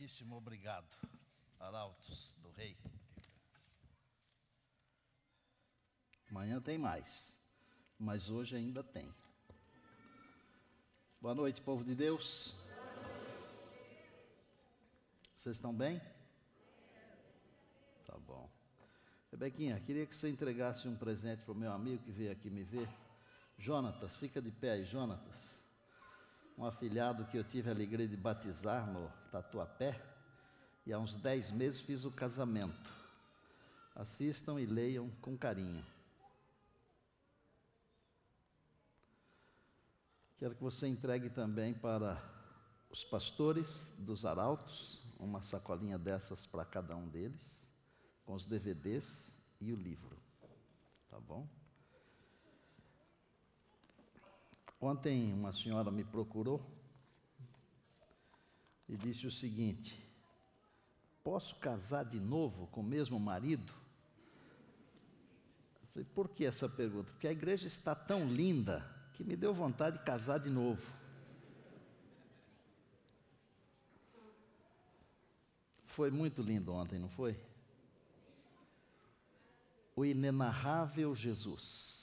Muitíssimo obrigado, arautos do rei. Amanhã tem mais, mas hoje ainda tem. Boa noite, povo de Deus. Vocês estão bem? Tá bom. Rebequinha, queria que você entregasse um presente para o meu amigo que veio aqui me ver. Jonatas, fica de pé aí, Jonatas. Um afilhado que eu tive a alegria de batizar no Tatuapé, e há uns 10 meses fiz o casamento. Assistam e leiam com carinho. Quero que você entregue também para os pastores dos arautos, uma sacolinha dessas para cada um deles, com os DVDs e o livro. Tá bom? Ontem uma senhora me procurou e disse o seguinte: posso casar de novo com o mesmo marido? Eu falei, por que essa pergunta? Porque a igreja está tão linda que me deu vontade de casar de novo. Foi muito lindo ontem, não foi? O inenarrável Jesus.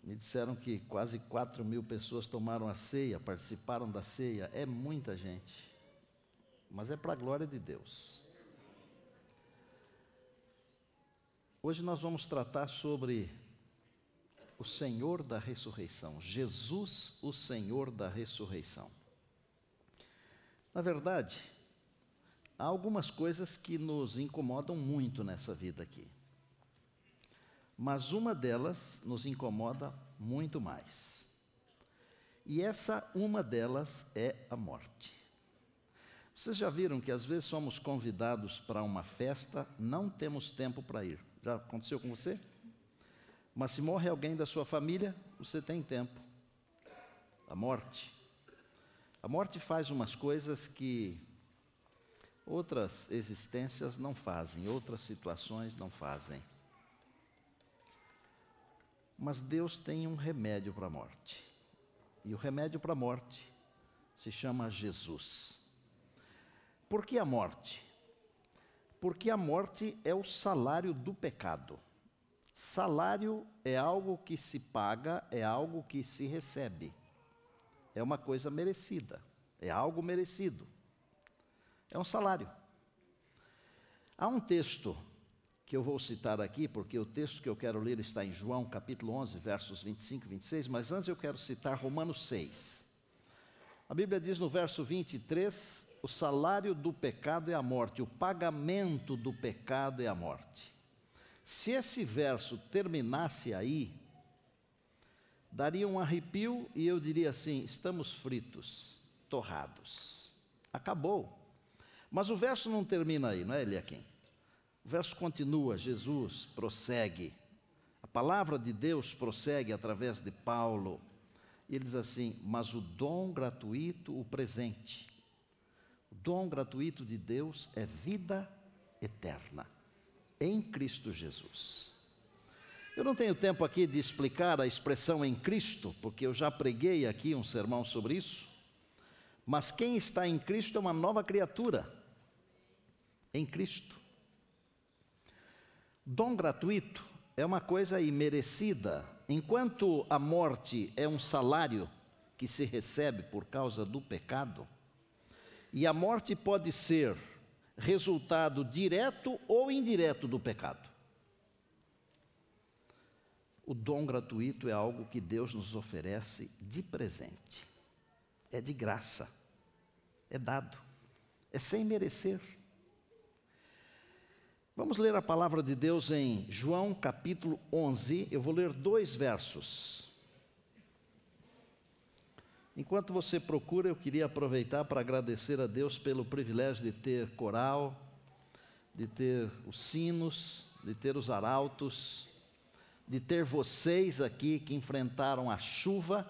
Me disseram que quase 4.000 pessoas tomaram a ceia, participaram da ceia. É muita gente, mas é para a glória de Deus. Hoje nós vamos tratar sobre o Senhor da ressurreição, Jesus, o Senhor da ressurreição. Na verdade, há algumas coisas que nos incomodam muito nessa vida aqui. Mas uma delas nos incomoda muito mais. E essa uma delas é a morte. Vocês já viram que às vezes somos convidados para uma festa, não temos tempo para ir. Já aconteceu com você? Mas se morre alguém da sua família, você tem tempo. A morte. A morte faz umas coisas que outras existências não fazem, outras situações não fazem. Mas Deus tem um remédio para a morte. E o remédio para a morte se chama Jesus. Por que a morte? Porque a morte é o salário do pecado. Salário é algo que se paga, é algo que se recebe. É uma coisa merecida, é algo merecido. É um salário. Há um texto que eu vou citar aqui, porque o texto que eu quero ler está em João, capítulo 11, versos 25 e 26, mas antes eu quero citar Romanos 6. A Bíblia diz no verso 23, o salário do pecado é a morte, o pagamento do pecado é a morte. Se esse verso terminasse aí, daria um arrepio e eu diria assim, estamos fritos, torrados. Acabou. Mas o verso não termina aí, não é, Eliakim? O verso continua, Jesus prossegue. A palavra de Deus prossegue através de Paulo. E ele diz assim, mas o dom gratuito, o presente. O dom gratuito de Deus é vida eterna, em Cristo Jesus. Eu não tenho tempo aqui de explicar a expressão em Cristo, porque eu já preguei aqui um sermão sobre isso. Mas quem está em Cristo é uma nova criatura. Em Cristo. Dom gratuito é uma coisa imerecida. Enquanto a morte é um salário que se recebe por causa do pecado, e a morte pode ser resultado direto ou indireto do pecado. O dom gratuito é algo que Deus nos oferece de presente. É de graça. É dado. É sem merecer. Vamos ler a palavra de Deus em João capítulo 11. Eu vou ler 2 versos. Enquanto você procura, eu queria aproveitar para agradecer a Deus pelo privilégio de ter coral, de ter os sinos, de ter os arautos, de ter vocês aqui que enfrentaram a chuva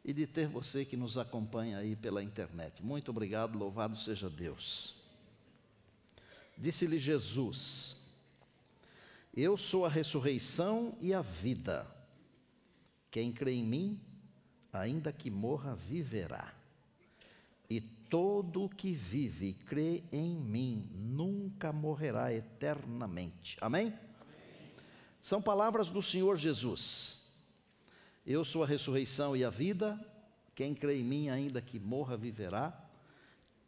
e de ter você que nos acompanha aí pela internet. Muito obrigado, louvado seja Deus. Disse-lhe Jesus, eu sou a ressurreição e a vida. Quem crê em mim, ainda que morra, viverá. E todo o que vive e crê em mim, nunca morrerá eternamente. Amém? São palavras do Senhor Jesus. Eu sou a ressurreição e a vida, quem crê em mim, ainda que morra, viverá.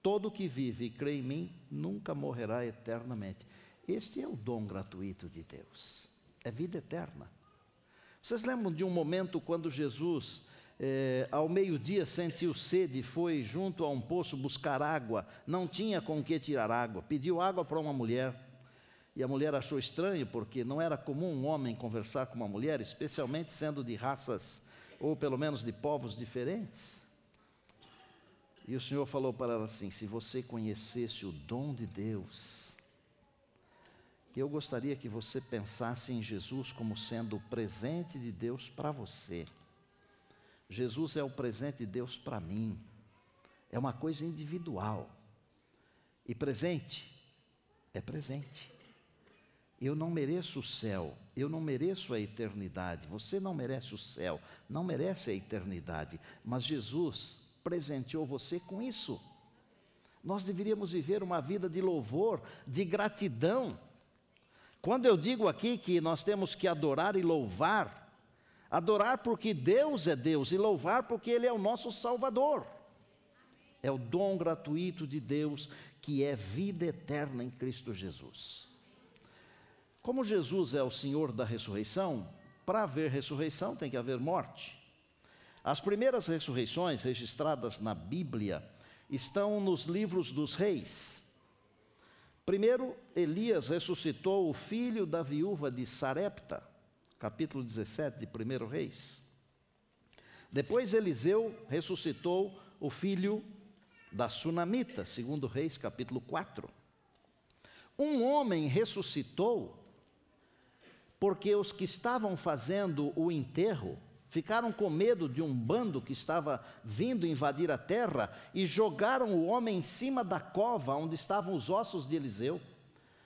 Todo que vive e crê em mim, nunca morrerá eternamente. Este é o dom gratuito de Deus, é vida eterna. Vocês lembram de um momento quando Jesus, ao meio-dia, sentiu sede, foi junto a um poço buscar água, não tinha com que tirar água, pediu água para uma mulher. E a mulher achou estranho, porque não era comum um homem conversar com uma mulher, especialmente sendo de raças, ou pelo menos de povos diferentes. E o Senhor falou para ela assim, se você conhecesse o dom de Deus, eu gostaria que você pensasse em Jesus como sendo o presente de Deus para você. Jesus é o presente de Deus para mim. É uma coisa individual. E presente é presente. Eu não mereço o céu, eu não mereço a eternidade, você não merece o céu, não merece a eternidade, mas Jesus presenteou você com isso. Nós deveríamos viver uma vida de louvor, de gratidão. Quando eu digo aqui que nós temos que adorar e louvar, adorar porque Deus é Deus e louvar porque Ele é o nosso Salvador. É o dom gratuito de Deus que é vida eterna em Cristo Jesus. Como Jesus é o Senhor da ressurreição, para haver ressurreição tem que haver morte. As primeiras ressurreições registradas na Bíblia estão nos livros dos reis. Primeiro, Elias ressuscitou o filho da viúva de Sarepta, capítulo 17 de 1 Reis. Depois Eliseu ressuscitou o filho da Sunamita, 2 Reis, capítulo 4. Um homem ressuscitou porque os que estavam fazendo o enterro ficaram com medo de um bando que estava vindo invadir a terra e jogaram o homem em cima da cova onde estavam os ossos de Eliseu.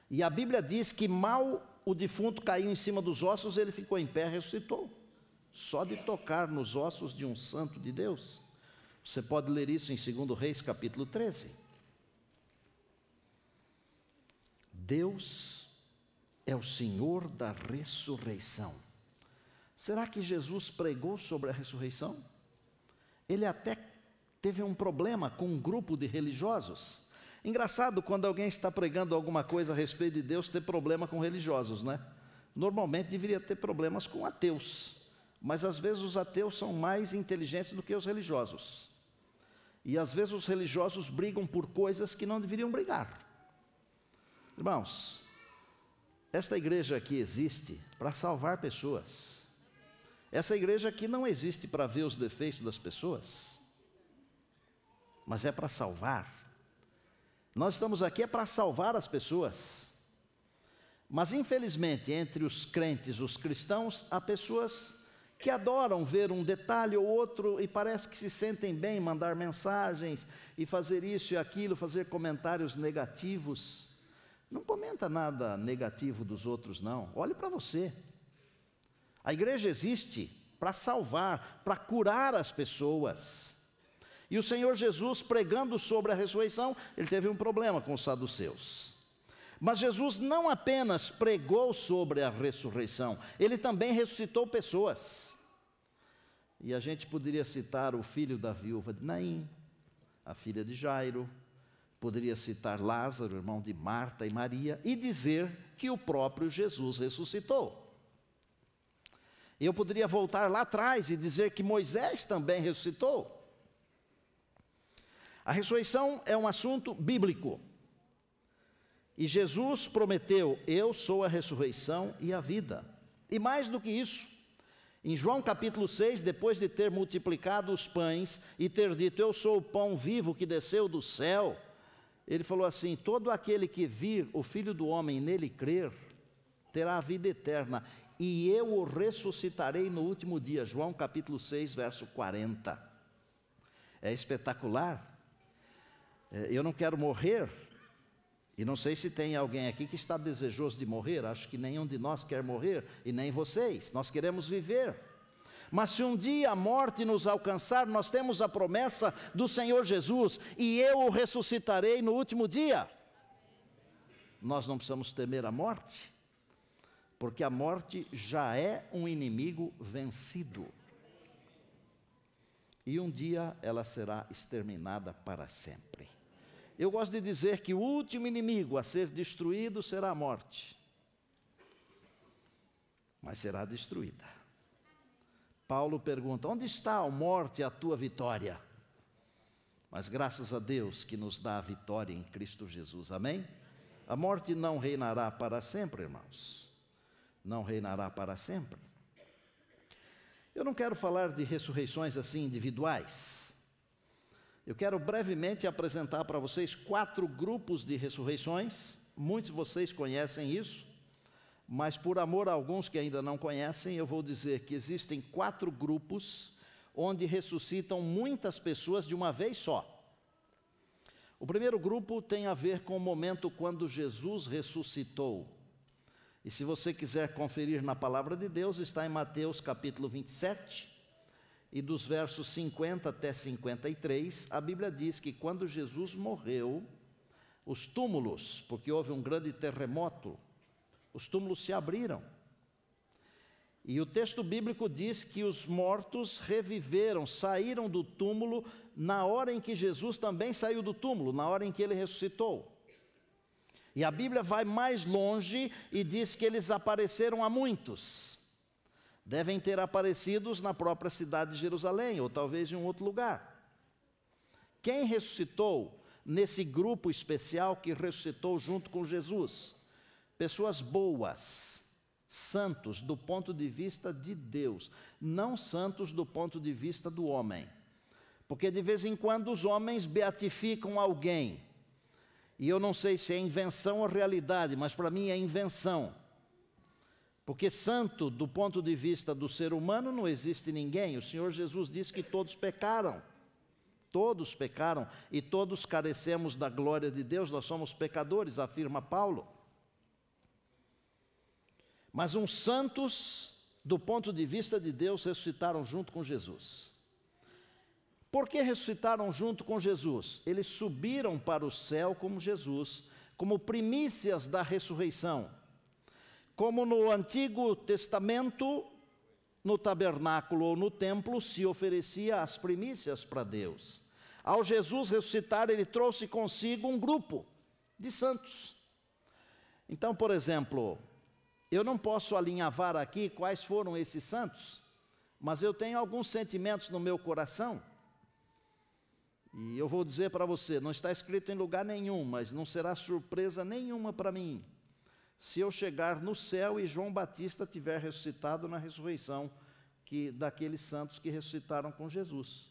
E a Bíblia diz que mal o defunto caiu em cima dos ossos, ele ficou em pé e ressuscitou. só de tocar nos ossos de um santo de Deus. Você pode ler isso em 2 Reis, capítulo 13. Deus é o Senhor da ressurreição. Será que Jesus pregou sobre a ressurreição? Ele até teve um problema com um grupo de religiosos. Engraçado quando alguém está pregando alguma coisa a respeito de Deus, ter problema com religiosos, né? Normalmente deveria ter problemas com ateus, mas às vezes os ateus são mais inteligentes do que os religiosos. E às vezes os religiosos brigam por coisas que não deveriam brigar. Irmãos, esta igreja aqui existe para salvar pessoas. Essa igreja aqui não existe para ver os defeitos das pessoas, mas é para salvar. Nós estamos aqui para salvar as pessoas. Mas infelizmente, entre os crentes, os cristãos, há pessoas que adoram ver um detalhe ou outro e parece que se sentem bem em mandar mensagens e fazer isso e aquilo, fazer comentários negativos. Não comenta nada negativo dos outros, não. Olhe para você. A igreja existe para salvar, para curar as pessoas. E o Senhor Jesus, pregando sobre a ressurreição, ele teve um problema com os saduceus. Mas Jesus não apenas pregou sobre a ressurreição, ele também ressuscitou pessoas. E a gente poderia citar o filho da viúva de Naim, a filha de Jairo, poderia citar Lázaro, irmão de Marta e Maria, e dizer que o próprio Jesus ressuscitou. Eu poderia voltar lá atrás e dizer que Moisés também ressuscitou. A ressurreição é um assunto bíblico. E Jesus prometeu: eu sou a ressurreição e a vida. E mais do que isso, em João capítulo 6, depois de ter multiplicado os pães e ter dito: eu sou o pão vivo que desceu do céu, ele falou assim: todo aquele que vir o Filho do Homem e nele crer, terá a vida eterna, e eu o ressuscitarei no último dia. João capítulo 6, verso 40. É espetacular. Eu não quero morrer, e não sei se tem alguém aqui que está desejoso de morrer. Acho que nenhum de nós quer morrer, e nem vocês. Nós queremos viver. Mas se um dia a morte nos alcançar, nós temos a promessa do Senhor Jesus: e eu o ressuscitarei no último dia. Nós não precisamos temer a morte, porque a morte já é um inimigo vencido. E um dia ela será exterminada para sempre. Eu gosto de dizer que o último inimigo a ser destruído será a morte. Mas será destruída. Paulo pergunta: onde está, ó morte, a tua vitória? Mas graças a Deus que nos dá a vitória em Cristo Jesus, amém? A morte não reinará para sempre, irmãos. Não reinará para sempre. Eu não quero falar de ressurreições assim individuais. Eu quero brevemente apresentar para vocês 4 grupos de ressurreições. Muitos de vocês conhecem isso, mas por amor a alguns que ainda não conhecem, eu vou dizer que existem 4 grupos onde ressuscitam muitas pessoas de uma vez só. O primeiro grupo tem a ver com o momento quando Jesus ressuscitou. E se você quiser conferir na palavra de Deus, está em Mateus capítulo 27, e dos versos 50 até 53, a Bíblia diz que quando Jesus morreu, os túmulos, porque houve um grande terremoto, os túmulos se abriram. E o texto bíblico diz que os mortos reviveram, saíram do túmulo na hora em que Jesus também saiu do túmulo, na hora em que ele ressuscitou. E a Bíblia vai mais longe e diz que eles apareceram a muitos. Devem ter aparecido na própria cidade de Jerusalém, ou talvez em um outro lugar. Quem ressuscitou nesse grupo especial que ressuscitou junto com Jesus? Pessoas boas, santos do ponto de vista de Deus, não santos do ponto de vista do homem. Porque de vez em quando os homens beatificam alguém. E eu não sei se é invenção ou realidade, mas para mim é invenção. Porque santo, do ponto de vista do ser humano, não existe ninguém. O Senhor Jesus disse que todos pecaram. Todos pecaram e todos carecemos da glória de Deus. Nós somos pecadores, afirma Paulo. Mas uns santos do ponto de vista de Deus, ressuscitaram junto com Jesus. Por que ressuscitaram junto com Jesus? Eles subiram para o céu como Jesus, como primícias da ressurreição. Como no Antigo Testamento, no tabernáculo ou no templo, se oferecia as primícias para Deus. Ao Jesus ressuscitar, ele trouxe consigo um grupo de santos. Então, por exemplo, eu não posso alinhavar aqui quais foram esses santos, mas eu tenho alguns sentimentos no meu coração. E eu vou dizer para você, não está escrito em lugar nenhum, mas não será surpresa nenhuma para mim, se eu chegar no céu e João Batista tiver ressuscitado na ressurreição daqueles santos que ressuscitaram com Jesus.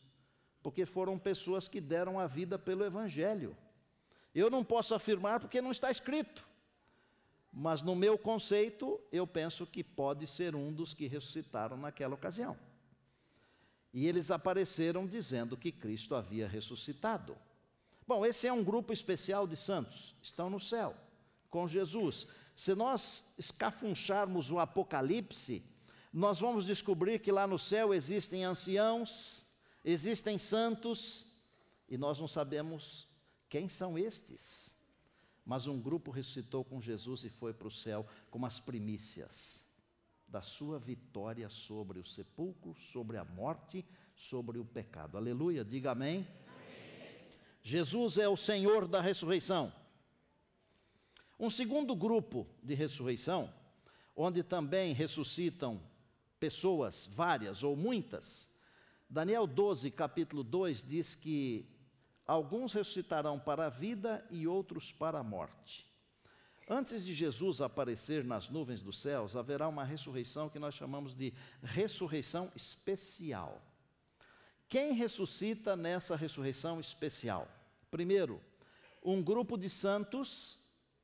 Porque foram pessoas que deram a vida pelo Evangelho. Eu não posso afirmar porque não está escrito, mas no meu conceito, eu penso que pode ser um dos que ressuscitaram naquela ocasião. E eles apareceram dizendo que Cristo havia ressuscitado. Bom, esse é um grupo especial de santos, estão no céu, com Jesus. Se nós escafuncharmos o Apocalipse, nós vamos descobrir que lá no céu existem anciãos, existem santos, e nós não sabemos quem são estes. Mas um grupo ressuscitou com Jesus e foi para o céu como as primícias da sua vitória sobre o sepulcro, sobre a morte, sobre o pecado. Aleluia, diga amém. Amém. Jesus é o Senhor da ressurreição. Um segundo grupo de ressurreição, onde também ressuscitam pessoas, várias ou muitas. Daniel 12, capítulo 2, diz que alguns ressuscitarão para a vida e outros para a morte. Antes de Jesus aparecer nas nuvens dos céus, haverá uma ressurreição que nós chamamos de ressurreição especial. Quem ressuscita nessa ressurreição especial? Primeiro, um grupo de santos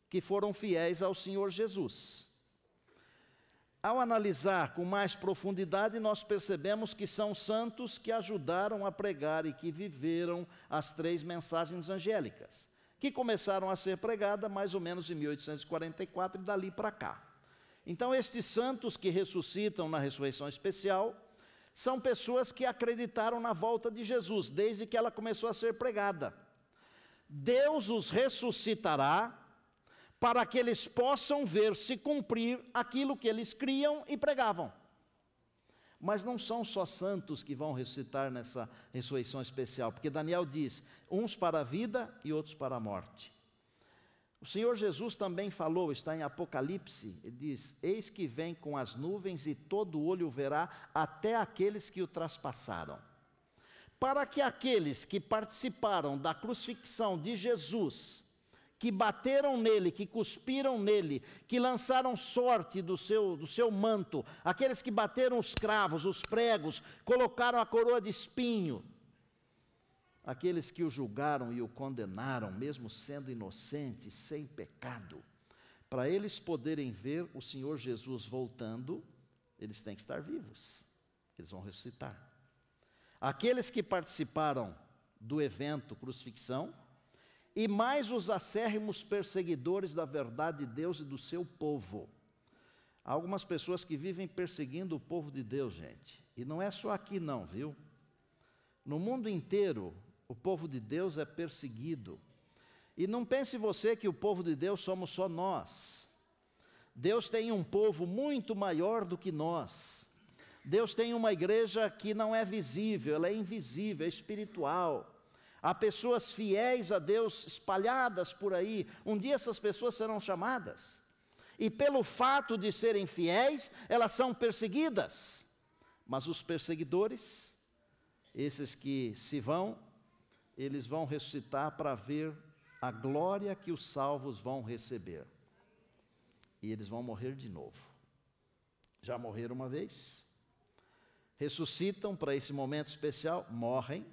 que foram fiéis ao Senhor Jesus. Ao analisar com mais profundidade, nós percebemos que são santos que ajudaram a pregar e que viveram as 3 mensagens angélicas, que começaram a ser pregadas mais ou menos em 1844 e dali para cá. Então, estes santos que ressuscitam na ressurreição especial são pessoas que acreditaram na volta de Jesus, desde que ela começou a ser pregada. Deus os ressuscitará para que eles possam ver se cumprir aquilo que eles criam e pregavam. Mas não são só santos que vão ressuscitar nessa ressurreição especial, porque Daniel diz, uns para a vida e outros para a morte. O Senhor Jesus também falou, está em Apocalipse, ele diz, eis que vem com as nuvens e todo olho verá, até aqueles que o traspassaram. Para que aqueles que participaram da crucifixão de Jesus, que bateram nele, que cuspiram nele, que lançaram sorte do seu manto, aqueles que bateram os cravos, os pregos, colocaram a coroa de espinho, aqueles que o julgaram e o condenaram, mesmo sendo inocente, sem pecado, para eles poderem ver o Senhor Jesus voltando, eles têm que estar vivos, eles vão ressuscitar. Aqueles que participaram do evento crucifixão, e mais os acérrimos perseguidores da verdade de Deus e do seu povo. Há algumas pessoas que vivem perseguindo o povo de Deus, gente. E não é só aqui não, viu? No mundo inteiro, o povo de Deus é perseguido. E não pense você que o povo de Deus somos só nós. Deus tem um povo muito maior do que nós. Deus tem uma igreja que não é visível, ela é invisível, é espiritual. Há pessoas fiéis a Deus espalhadas por aí. Um dia essas pessoas serão chamadas. E pelo fato de serem fiéis, elas são perseguidas. Mas os perseguidores, esses que se vão, eles vão ressuscitar para ver a glória que os salvos vão receber. E eles vão morrer de novo. Já morreram uma vez, ressuscitam para esse momento especial, morrem,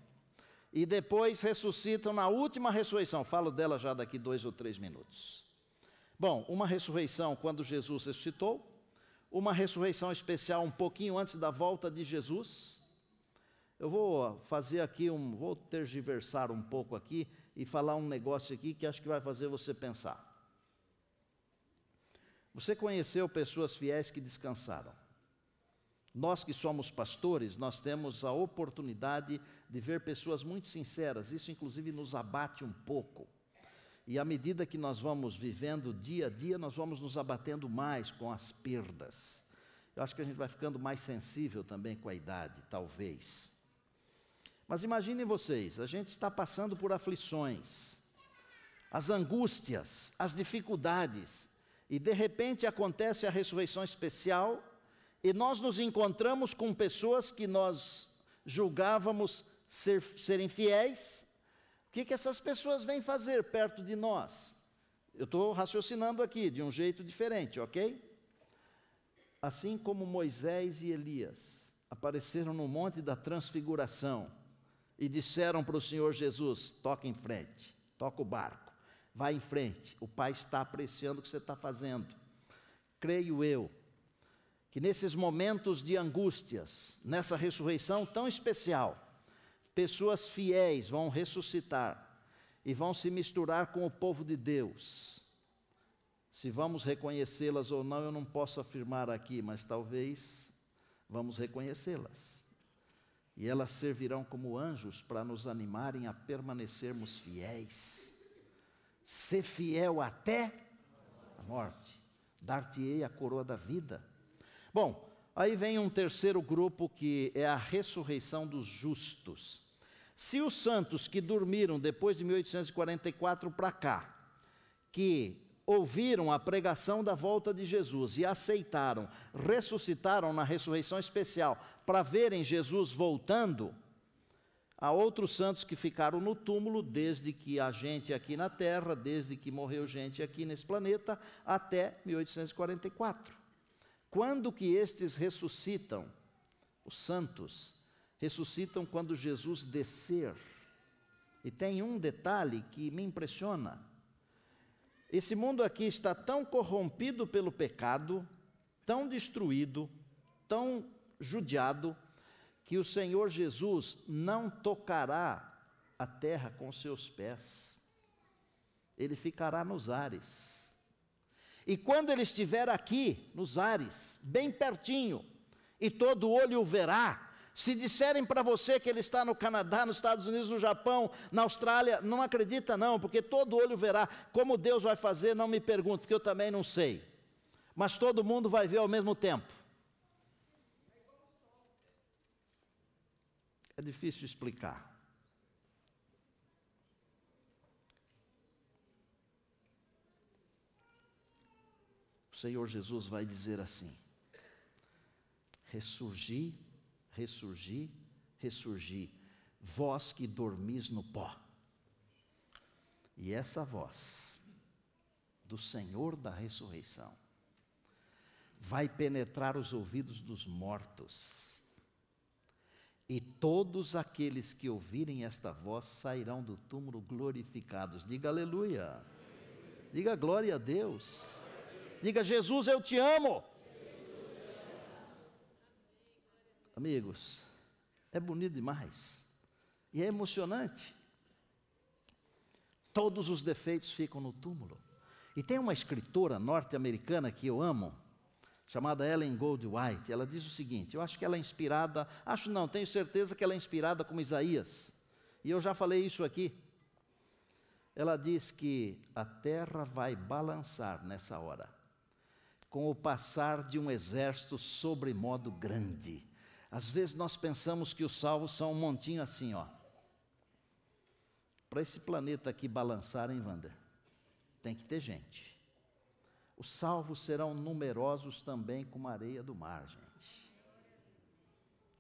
e depois ressuscitam na última ressurreição. Falo dela já daqui 2 ou 3 minutos. Bom, uma ressurreição quando Jesus ressuscitou, uma ressurreição especial um pouquinho antes da volta de Jesus. Eu vou fazer aqui vou tergiversar um pouco aqui e falar um negócio aqui que acho que vai fazer você pensar. Você conheceu pessoas fiéis que descansaram. Nós que somos pastores, nós temos a oportunidade de ver pessoas muito sinceras, isso inclusive nos abate um pouco. E à medida que nós vamos vivendo dia a dia, nós vamos nos abatendo mais com as perdas. Eu acho que a gente vai ficando mais sensível também com a idade, talvez. Mas imaginem vocês, a gente está passando por aflições, as angústias, as dificuldades, e de repente acontece a ressurreição especial, e nós nos encontramos com pessoas que nós julgávamos serem fiéis. O que essas pessoas vêm fazer perto de nós? Eu estou raciocinando aqui de um jeito diferente, ok? Assim como Moisés e Elias apareceram no Monte da Transfiguração e disseram para o Senhor Jesus: toca em frente, toca o barco, vai em frente, o Pai está apreciando o que você está fazendo. Creio eu que nesses momentos de angústias, nessa ressurreição tão especial, pessoas fiéis vão ressuscitar e vão se misturar com o povo de Deus. Se vamos reconhecê-las ou não, eu não posso afirmar aqui, mas talvez vamos reconhecê-las. E elas servirão como anjos para nos animarem a permanecermos fiéis. Ser fiel até a morte. Dar-te-ei a coroa da vida. Bom, aí vem um terceiro grupo que é a ressurreição dos justos. Se os santos que dormiram depois de 1844 para cá, que ouviram a pregação da volta de Jesus e aceitaram, ressuscitaram na ressurreição especial para verem Jesus voltando, há outros santos que ficaram no túmulo desde que há gente aqui na Terra, desde que morreu gente aqui nesse planeta, até 1844. Quando que estes ressuscitam? Os santos ressuscitam quando Jesus descer. E tem um detalhe que me impressiona. Esse mundo aqui está tão corrompido pelo pecado, tão destruído, tão judiado, que o Senhor Jesus não tocará a terra com seus pés. Ele ficará nos ares. E quando ele estiver aqui, nos ares, bem pertinho, e todo olho o verá, se disserem para você que ele está no Canadá, nos Estados Unidos, no Japão, na Austrália, não acredita não, porque todo olho verá. Como Deus vai fazer, não me pergunte, porque eu também não sei. Mas todo mundo vai ver ao mesmo tempo. É difícil explicar. O Senhor Jesus vai dizer assim: ressurgi, ressurgi, ressurgi, vós que dormis no pó. E essa voz do Senhor da ressurreição vai penetrar os ouvidos dos mortos, e todos aqueles que ouvirem esta voz sairão do túmulo glorificados. Diga aleluia, diga glória a Deus. Diga: Jesus, eu te amo. Amigos, é bonito demais. E é emocionante. Todos os defeitos ficam no túmulo. E tem uma escritora norte-americana que eu amo, chamada Ellen Goldwhite. Ela diz o seguinte, eu acho que ela é inspirada, tenho certeza que ela é inspirada como Isaías. E eu já falei isso aqui. Ela diz que a terra vai balançar nessa hora, com o passar de um exército sobremodo grande. Às vezes nós pensamos que os salvos são um montinho assim, ó. Para esse planeta aqui balançar, hein, Wander? Tem que ter gente. Os salvos serão numerosos também como a areia do mar, gente.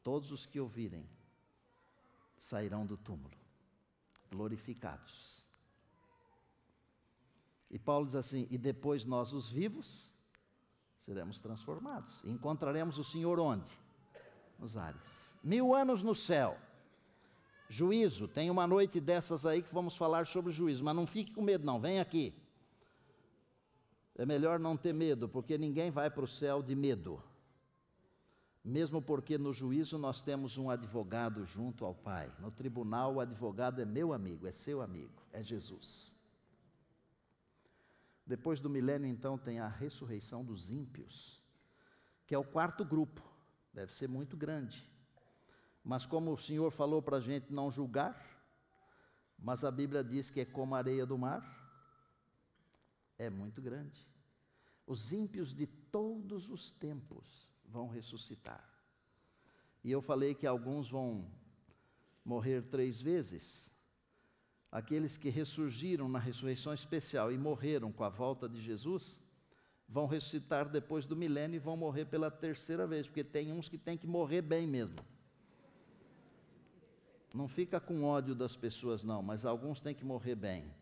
Todos os que ouvirem sairão do túmulo, glorificados. E Paulo diz assim: e depois nós, os vivos, seremos transformados. E encontraremos o Senhor onde? Nos ares. 1000 anos no céu. Juízo. Tem uma noite dessas aí que vamos falar sobre juízo. Mas não fique com medo não, vem aqui. É melhor não ter medo, porque ninguém vai para o céu de medo. Mesmo porque no juízo nós temos um advogado junto ao Pai. No tribunal o advogado é meu amigo, é seu amigo, é Jesus. Depois do milênio, então, tem a ressurreição dos ímpios, que é o quarto grupo. Deve ser muito grande. Mas como o Senhor falou para a gente não julgar, mas a Bíblia diz que é como a areia do mar, é muito grande. Os ímpios de todos os tempos vão ressuscitar. E eu falei que alguns vão morrer 3 vezes. Aqueles que ressurgiram na ressurreição especial e morreram com a volta de Jesus, vão ressuscitar depois do milênio e vão morrer pela 3ª vez, porque tem uns que têm que morrer bem mesmo. Não fica com ódio das pessoas não, mas alguns têm que morrer bem.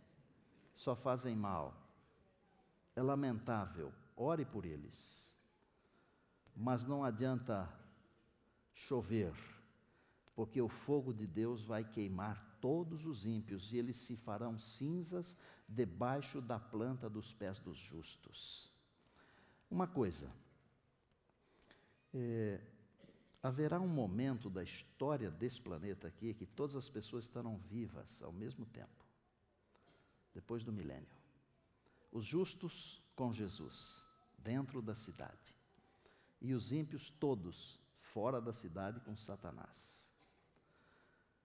Só fazem mal. É lamentável. Ore por eles. Mas não adianta chover, porque o fogo de Deus vai queimar todos os ímpios e eles se farão cinzas debaixo da planta dos pés dos justos. Uma coisa, haverá um momento da história desse planeta aqui que todas as pessoas estarão vivas ao mesmo tempo, depois do milênio. Os justos com Jesus, dentro da cidade, e os ímpios todos fora da cidade com Satanás.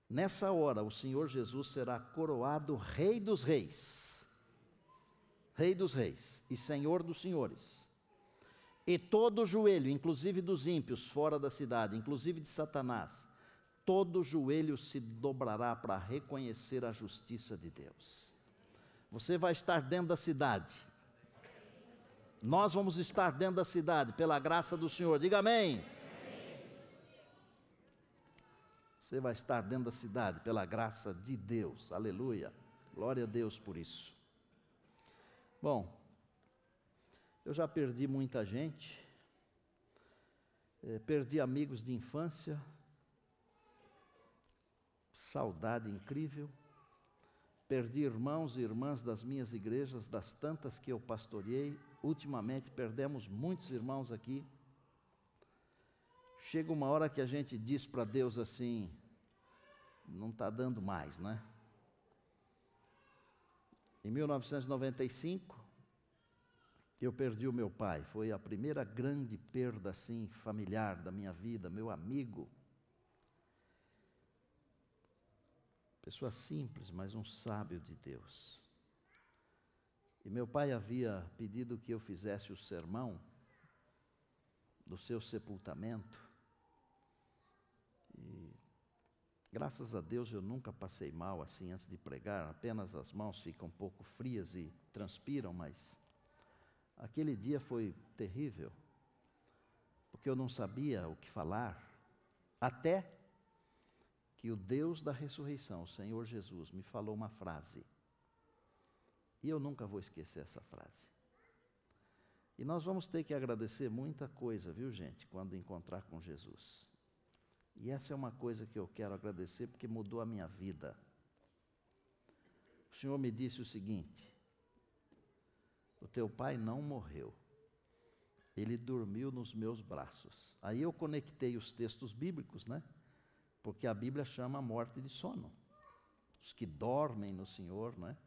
Nessa hora, o Senhor Jesus será coroado Rei dos Reis, Rei dos Reis e Senhor dos Senhores. E todo joelho, inclusive dos ímpios fora da cidade, inclusive de Satanás, todo joelho se dobrará para reconhecer a justiça de Deus. Você vai estar dentro da cidade. Nós vamos estar dentro da cidade, pela graça do Senhor. Diga amém. Você vai estar dentro da cidade, pela graça de Deus. Aleluia. Glória a Deus por isso. Bom, eu já perdi muita gente, perdi amigos de infância, saudade incrível, perdi irmãos e irmãs das minhas igrejas, das tantas que eu pastoreei. Ultimamente perdemos muitos irmãos aqui. Chega uma hora que a gente diz para Deus assim, não está dando mais, né? Em 1995, eu perdi o meu pai. Foi a primeira grande perda assim familiar da minha vida, meu amigo. Pessoa simples, mas um sábio de Deus. E meu pai havia pedido que eu fizesse o sermão do seu sepultamento. E graças a Deus eu nunca passei mal assim antes de pregar, apenas as mãos ficam um pouco frias e transpiram, mas aquele dia foi terrível, porque eu não sabia o que falar, até que o Deus da ressurreição, o Senhor Jesus, me falou uma frase, e eu nunca vou esquecer essa frase. E nós vamos ter que agradecer muita coisa, viu gente, quando encontrar com Jesus. E essa é uma coisa que eu quero agradecer, porque mudou a minha vida. O Senhor me disse o seguinte: o teu pai não morreu, ele dormiu nos meus braços. Aí eu conectei os textos bíblicos, né? Porque a Bíblia chama a morte de sono. Os que dormem no Senhor, né?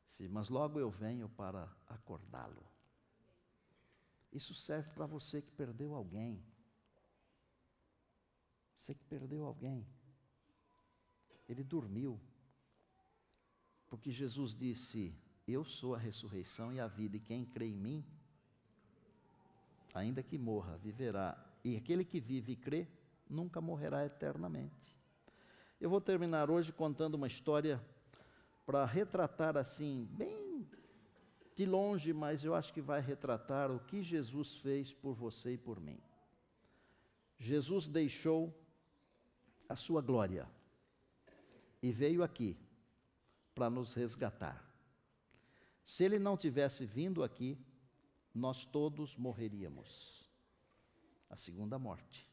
Sim, mas logo eu venho para acordá-lo. Isso serve para você que perdeu alguém. Você que perdeu alguém. Ele dormiu. Porque Jesus disse: eu sou a ressurreição e a vida, e quem crê em mim, ainda que morra, viverá. E aquele que vive e crê, nunca morrerá eternamente. Eu vou terminar hoje contando uma história para retratar assim, bem de longe, mas eu acho que vai retratar o que Jesus fez por você e por mim. Jesus deixou a sua glória e veio aqui para nos resgatar. Se ele não tivesse vindo aqui, nós todos morreríamos. A segunda morte.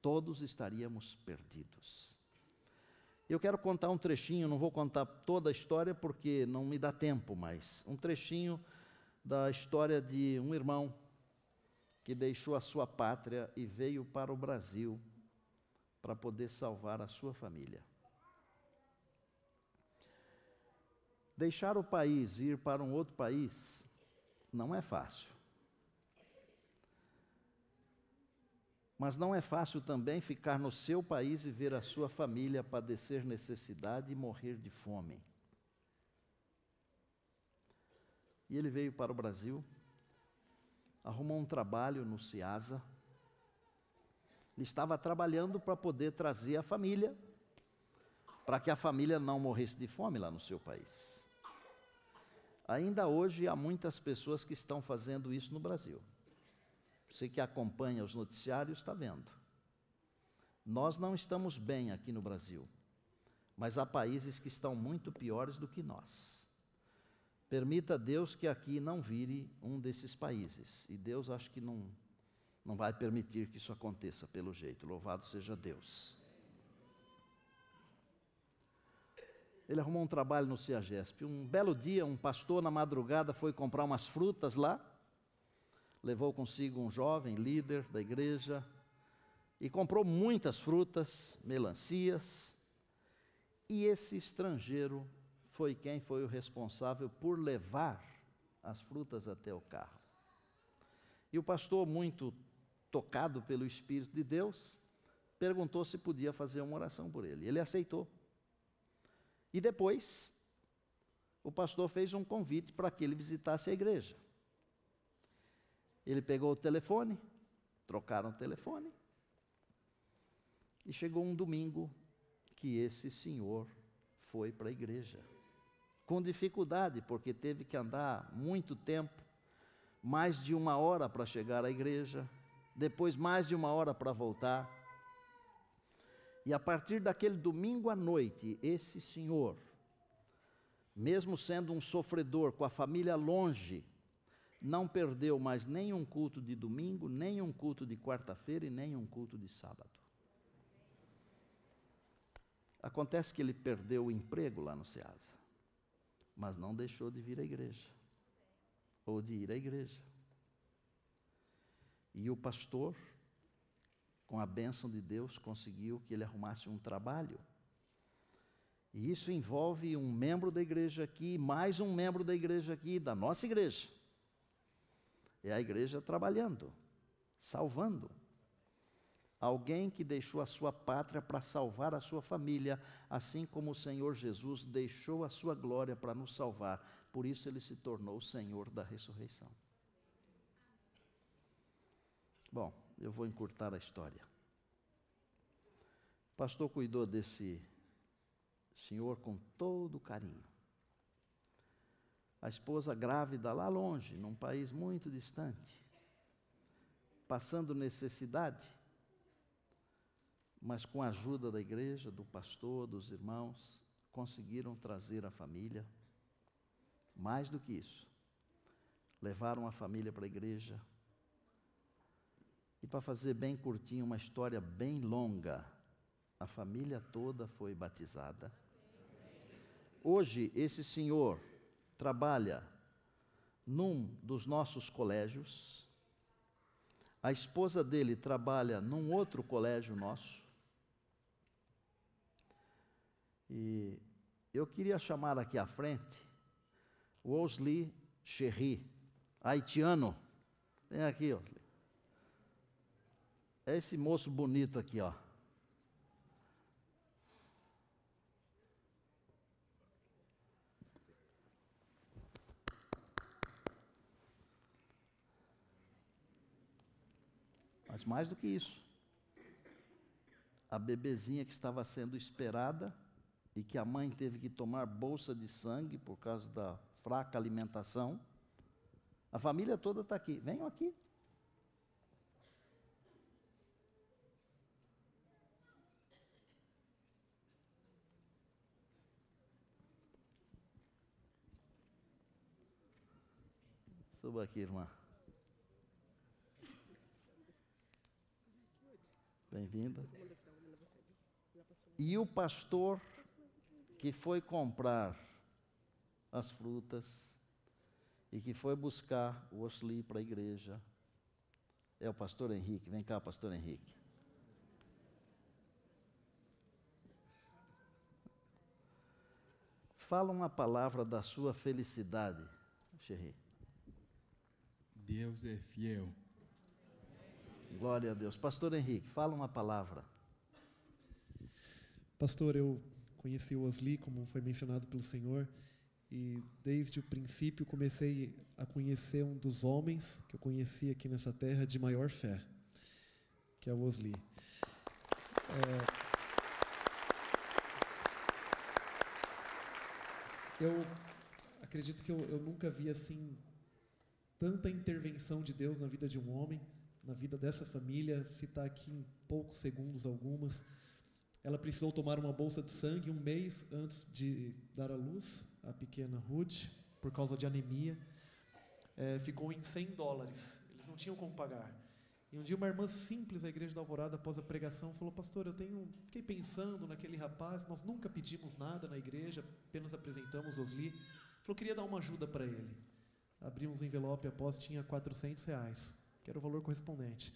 Todos estaríamos perdidos. Eu quero contar um trechinho, não vou contar toda a história porque não me dá tempo, mas um trechinho da história de um irmão que deixou a sua pátria e veio para o Brasil para poder salvar a sua família. Deixar o país e ir para um outro país não é fácil. Mas não é fácil também ficar no seu país e ver a sua família padecer necessidade e morrer de fome. E ele veio para o Brasil, arrumou um trabalho no Ciasa, estava trabalhando para poder trazer a família, para que a família não morresse de fome lá no seu país. Ainda hoje há muitas pessoas que estão fazendo isso no Brasil. Você que acompanha os noticiários está vendo. Nós não estamos bem aqui no Brasil, mas há países que estão muito piores do que nós. Permita a Deus que aqui não vire um desses países. E Deus acho que não vai permitir que isso aconteça pelo jeito. Louvado seja Deus. Ele arrumou um trabalho no CEAGESP. Um belo dia, um pastor na madrugada foi comprar umas frutas lá, levou consigo um jovem líder da igreja e comprou muitas frutas, melancias, e esse estrangeiro foi quem foi o responsável por levar as frutas até o carro. E o pastor, muito tocado pelo Espírito de Deus, perguntou se podia fazer uma oração por ele. Ele aceitou. E depois, o pastor fez um convite para que ele visitasse a igreja. Ele pegou o telefone, trocaram o telefone, e chegou um domingo que esse senhor foi para a igreja. Com dificuldade, porque teve que andar muito tempo, mais de 1 hora para chegar à igreja, depois mais de 1 hora para voltar. E a partir daquele domingo à noite, esse senhor, mesmo sendo um sofredor, com a família longe, não perdeu mais nenhum culto de domingo, nem um culto de quarta-feira e nem um culto de sábado. Acontece que ele perdeu o emprego lá no Ceasa, mas não deixou de vir à igreja, ou de ir à igreja. E o pastor, com a bênção de Deus, conseguiu que ele arrumasse um trabalho. E isso envolve um membro da igreja aqui, mais um membro da igreja aqui, da nossa igreja. É a igreja trabalhando, salvando. Alguém que deixou a sua pátria para salvar a sua família, assim como o Senhor Jesus deixou a sua glória para nos salvar. Por isso ele se tornou o Senhor da ressurreição. Bom, eu vou encurtar a história. O pastor cuidou desse senhor com todo carinho. A esposa grávida lá longe, num país muito distante, passando necessidade, mas com a ajuda da igreja, do pastor, dos irmãos, conseguiram trazer a família. Mais do que isso, levaram a família para a igreja. E para fazer bem curtinho, uma história bem longa, a família toda foi batizada. Hoje, esse senhor trabalha num dos nossos colégios, a esposa dele trabalha num outro colégio nosso, e eu queria chamar aqui à frente o Osli Cherry, haitiano. Vem aqui, Osli. É esse moço bonito aqui, ó. Mas mais do que isso, a bebezinha que estava sendo esperada e que a mãe teve que tomar bolsa de sangue por causa da fraca alimentação, a família toda está aqui. Venham aqui. Suba aqui, irmã. Bem-vinda. E o pastor que foi comprar as frutas e que foi buscar o Osli para a igreja é o pastor Henrique. Vem cá, pastor Henrique. Fala uma palavra da sua felicidade, Xerri. Deus é fiel. Glória a Deus. Pastor Henrique, fala uma palavra. Pastor, eu conheci o Osli, como foi mencionado pelo Senhor, e desde o princípio comecei a conhecer um dos homens que eu conheci aqui nessa terra de maior fé, que é o Osli. Eu acredito que eu nunca vi assim tanta intervenção de Deus na vida de um homem, na vida dessa família. Citar aqui em poucos segundos algumas. Ela precisou tomar uma bolsa de sangue um mês antes de dar à luz, a pequena Ruth, por causa de anemia. Ficou em $100. Eles não tinham como pagar. E um dia uma irmã simples da Igreja da Alvorada, após a pregação, falou: pastor, fiquei pensando naquele rapaz, nós nunca pedimos nada na igreja, apenas apresentamos Osli. Falou, queria dar uma ajuda para ele. Abrimos o envelope após, tinha R$400, que era o valor correspondente.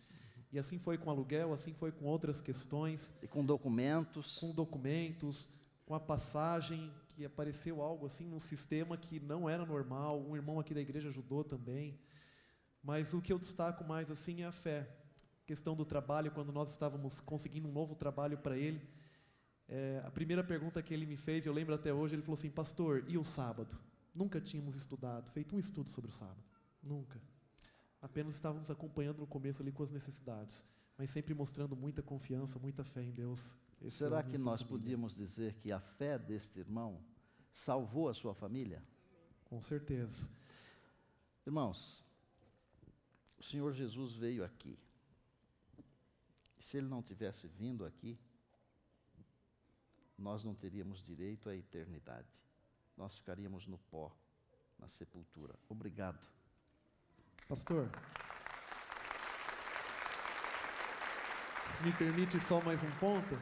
E assim foi com aluguel, assim foi com outras questões. E com documentos. Com documentos, com a passagem, que apareceu algo assim num sistema que não era normal. Um irmão aqui da igreja ajudou também. Mas o que eu destaco mais assim é a fé. A questão do trabalho, quando nós estávamos conseguindo um novo trabalho para ele, a primeira pergunta que ele me fez, eu lembro até hoje, ele falou assim: pastor, e o sábado? Nunca tínhamos feito um estudo sobre o sábado. Nunca. Apenas estávamos acompanhando no começo ali com as necessidades, mas sempre mostrando muita confiança, muita fé em Deus. Será que nós podíamos dizer que a fé deste irmão salvou a sua família? Com certeza. Irmãos, o Senhor Jesus veio aqui. E se Ele não tivesse vindo aqui, nós não teríamos direito à eternidade. Nós ficaríamos no pó, na sepultura. Obrigado. Pastor, se me permite só mais um ponto,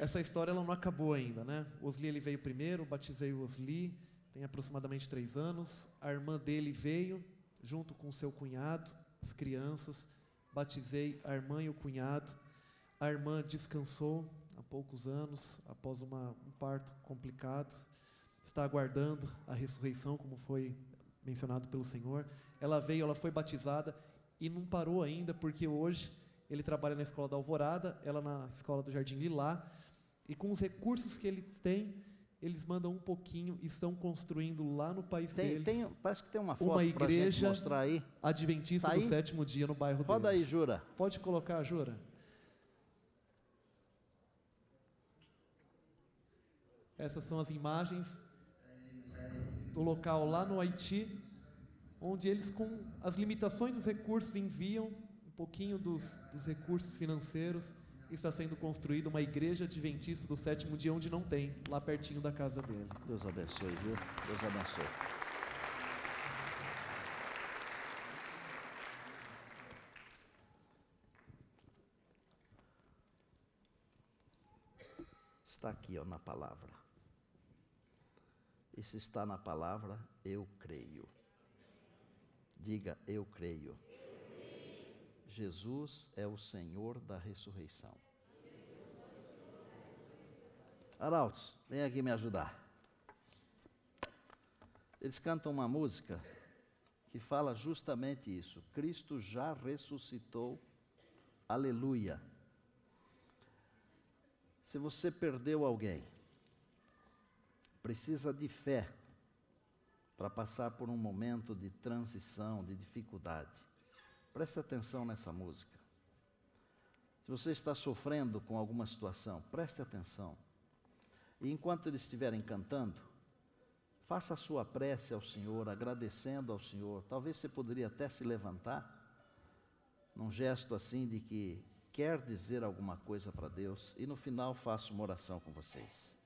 essa história ela não acabou ainda, né? O Osli ele veio primeiro, batizei o Osli, tem aproximadamente 3 anos. A irmã dele veio, junto com o seu cunhado, as crianças, batizei a irmã e o cunhado. A irmã descansou há poucos anos, após um parto complicado, está aguardando a ressurreição, como foi mencionado pelo Senhor. Ela veio, ela foi batizada e não parou ainda, porque hoje ele trabalha na escola da Alvorada, ela na escola do Jardim Lilá, e com os recursos que eles têm, eles mandam um pouquinho e estão construindo lá no país deles. Parece que tem uma foto uma igreja mostrar aí. Adventista Tá do aí? 7º dia no bairro Roda deles. aí, Jura. Pode colocar, Jura. Essas são as imagens do local lá no Haiti, onde eles, com as limitações dos recursos, enviam um pouquinho dos recursos financeiros. Está sendo construída uma igreja adventista do 7º dia, onde não tem, lá pertinho da casa dele. Deus abençoe, viu? Deus abençoe. Está aqui, ó, na palavra. E se está na palavra, eu creio. Diga, eu creio. Jesus é o Senhor da ressurreição. Arautos, vem aqui me ajudar. Eles cantam uma música que fala justamente isso. Cristo já ressuscitou, aleluia. Se você perdeu alguém, precisa de fé para passar por um momento de transição, de dificuldade. Preste atenção nessa música. Se você está sofrendo com alguma situação, preste atenção. E enquanto eles estiverem cantando, faça a sua prece ao Senhor, agradecendo ao Senhor. Talvez você poderia até se levantar, num gesto assim de que quer dizer alguma coisa para Deus, e no final faço uma oração com vocês.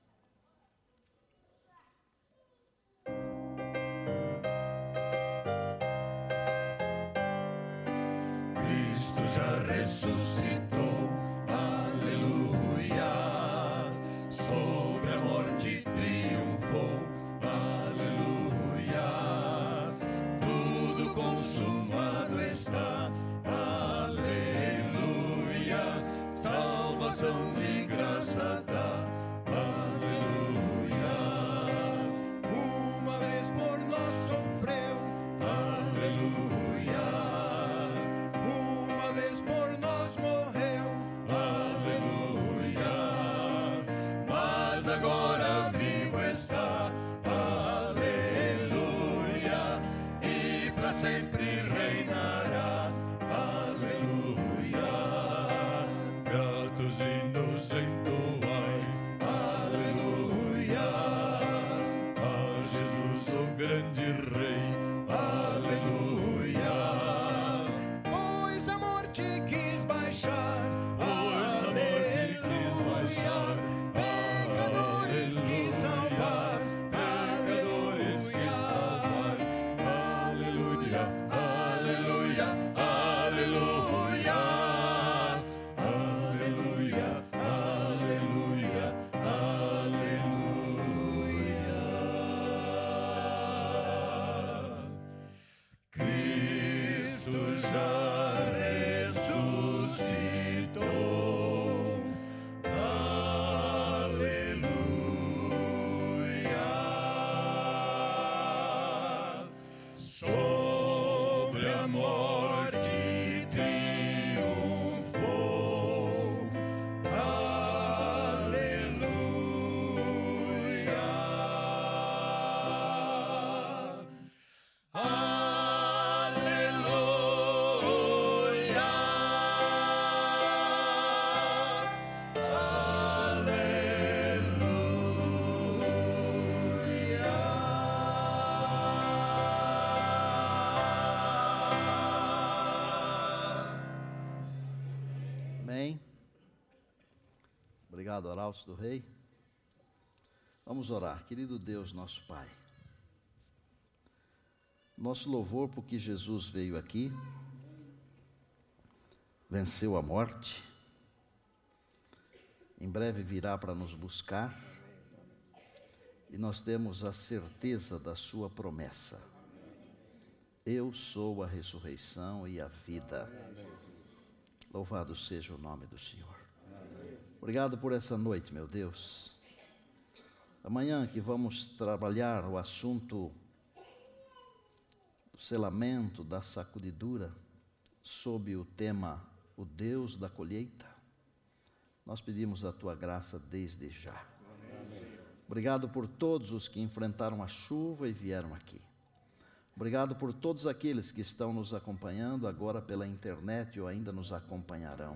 Cristo já ressuscitou, aleluia, sobre a morte triunfou, aleluia, tudo consumado está, aleluia, salvação de graça dá, aleluia, uma vez por nós sofreu, aleluia, uma vez mas agora vivo está. Aleluia, e para sempre reinará. Aleluia, gratos hinos entoai. Aleluia, a Jesus o grande Rei. Aleluia, pois a morte quis baixar. Pois a morte quis baixar. Pecadores quis salvar. Pecadores quis salvar. Aleluia, aleluia, aleluia. Aleluia, aleluia, aleluia. Cristo já ressuscitou. Aleluia. Sobre a morte triunfou. Aleluia. Aleluia. Amém. Obrigado, Arautos do Rei. Vamos orar. Querido Deus, nosso Pai, nosso louvor porque Jesus veio aqui, venceu a morte, em breve virá para nos buscar, e nós temos a certeza da sua promessa. Eu sou a ressurreição e a vida. Louvado seja o nome do Senhor. Obrigado por essa noite, meu Deus. Amanhã que vamos trabalhar o assunto do selamento, da sacudidura, sob o tema O Deus da colheita, nós pedimos a Tua graça desde já. Obrigado por todos os que enfrentaram a chuva e vieram aqui. Obrigado por todos aqueles que estão nos acompanhando agora pela internet ou ainda nos acompanharão.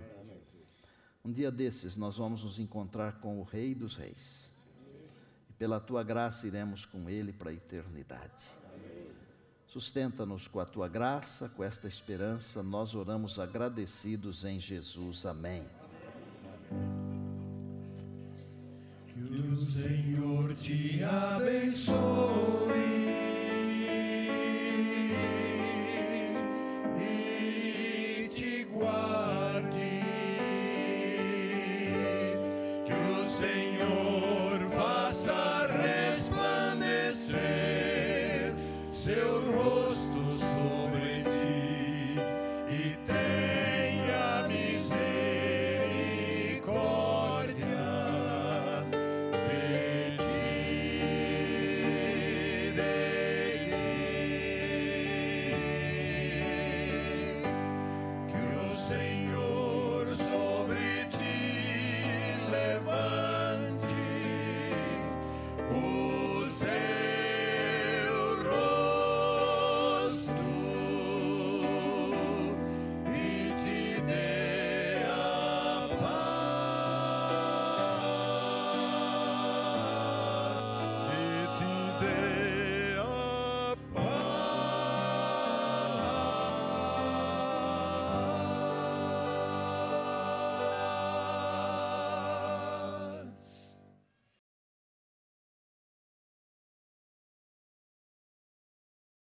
Um dia desses nós vamos nos encontrar com o Rei dos Reis. E pela Tua graça iremos com Ele para a eternidade. Sustenta-nos com a Tua graça, com esta esperança, nós oramos agradecidos em Jesus. Amém. Que o Senhor te abençoe.